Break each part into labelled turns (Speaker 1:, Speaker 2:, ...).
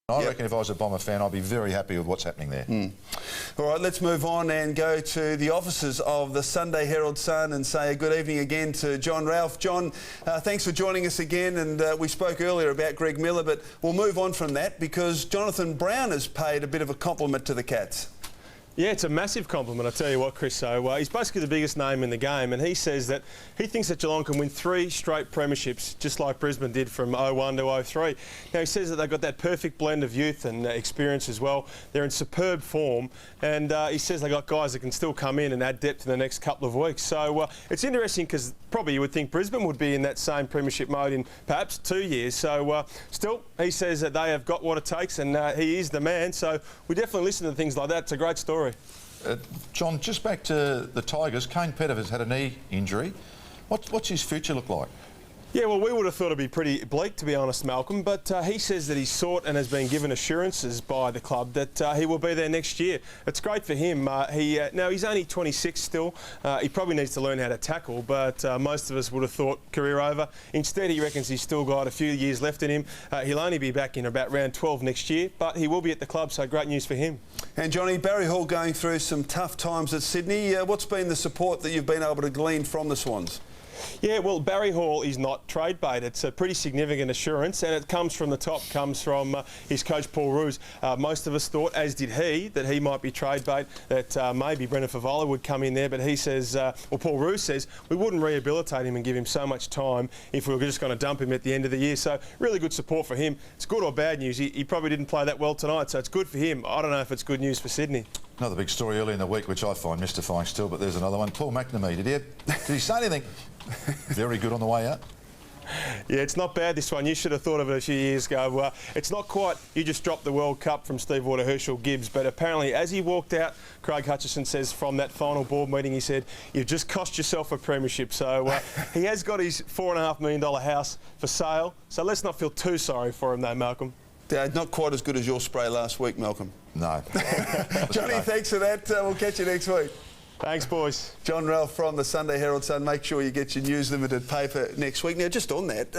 Speaker 1: I reckon if I was a Bomber fan, I'd be very happy with what's happening there.
Speaker 2: All right, let's move on and go to the offices of the Sunday Herald Sun and say a good evening again to John Ralph. John, thanks for joining us again, and we spoke earlier about Greg Miller, but we'll move on from that because Jonathan Brown has paid a bit of a compliment to the Cats.
Speaker 3: Yeah, it's a massive compliment, I tell you what, Chris. So he's basically the biggest name in the game, and he says that he thinks that Geelong can win 3 straight premierships, just like Brisbane did from 01 to 03. Now, he says that they've got that perfect blend of youth and experience as well. They're in superb form, and he says they've got guys that can still come in and add depth in the next couple of weeks. So it's interesting because probably you would think Brisbane would be in that same premiership mode in perhaps 2 years. So still, he says that they have got what it takes, and he is the man. So we definitely listen to things like that. It's a great story.
Speaker 1: John, just back to the Tigers, Kane Pettifer has had a knee injury. What's his future look like?
Speaker 3: Yeah, well, we would have thought it'd be pretty bleak, to be honest, Malcolm, but he says that he's sought and has been given assurances by the club that he will be there next year. It's great for him. Now, he's only 26 still. He probably needs to learn how to tackle, but most of us would have thought career over. Instead, he reckons he's still got a few years left in him. He'll only be back in about round 12 next year, but he will be at the club, so great news for him.
Speaker 2: And Johnny, Barry Hall going through some tough times at Sydney. What's been the support that you've been able to glean from the Swans?
Speaker 3: Yeah, well, Barry Hall is not trade bait. It's a pretty significant assurance, and it comes from the top, comes from his coach Paul Roos. Most of us thought, as did he, that he might be trade bait, that maybe Brendan Favola would come in there, but he says, or Paul Roos says, we wouldn't rehabilitate him and give him so much time if we were just going to dump him at the end of the year. So really good support for him. It's good or bad news. He probably didn't play that well tonight, so it's good for him. I don't know if it's good news for Sydney.
Speaker 1: Another big story early in the week, which I find mystifying still, but there's another one. Paul McNamee, did he say anything? Very good on the way out.
Speaker 3: Yeah, it's not bad, this one. You should have thought of it a few years ago. It's not quite, you just dropped the World Cup from Steve Water-Herschel-Gibbs, but apparently as he walked out, Craig Hutchison says from that final board meeting, he said, you've just cost yourself a premiership. So he has got his $4.5 million house for sale, so let's not feel too sorry for him though, Malcolm.
Speaker 2: Not quite as good as your spray last week, Malcolm.
Speaker 1: No.
Speaker 2: Johnny, thanks for that. We'll catch you next week.
Speaker 3: Thanks, boys.
Speaker 2: John Ralph from the Sunday Herald Sun. Make sure you get your News Limited paper next week. Now, just on that,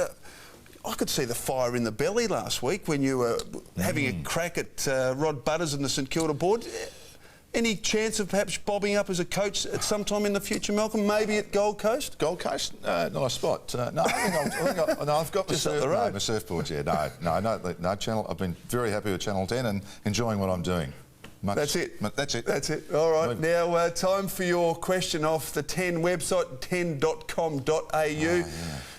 Speaker 2: I could see the fire in the belly last week when you were having a crack at Rod Butters and the St Kilda board. Any chance of perhaps bobbing up as a coach at some time in the future, Malcolm? Maybe at Gold Coast?
Speaker 1: Gold Coast? Not a spot. No, I've got
Speaker 2: just up the road.
Speaker 1: My surfboard. Yeah, no. Channel. I've been very happy with Channel 10 and enjoying what I'm doing.
Speaker 2: That's it.
Speaker 1: That's it.
Speaker 2: That's it. All right. Now, time for your question off the 10 website, 10.com.au.
Speaker 1: Yeah.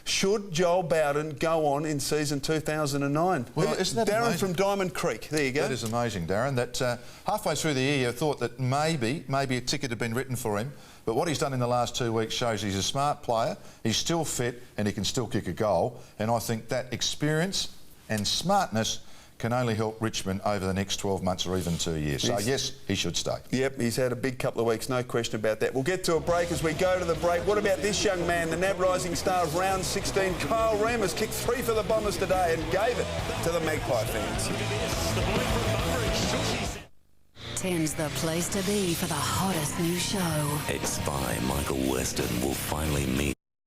Speaker 2: Should Joel Bowden go on in season 2009?
Speaker 1: Well, isn't that
Speaker 2: Darren
Speaker 1: amazing?
Speaker 2: from Diamond Creek. There you go.
Speaker 1: That is amazing, Darren. That halfway through the year, you thought that maybe a ticket had been written for him. But what he's done in the last 2 weeks shows he's a smart player. He's still fit and he can still kick a goal. And I think that experience and smartness can only help Richmond over the next 12 months or even 2 years. So, yes, he should stay.
Speaker 2: Yep, he's had a big couple of weeks, no question about that. We'll get to a break as we go to the break. What about this young man, the NAB Rising Star of round 16, Kyle Remus, kicked 3 for the Bombers today and gave it to the Magpie fans.
Speaker 4: 10's the place to be for the hottest new show.
Speaker 5: Ex-spy Michael Weston will finally meet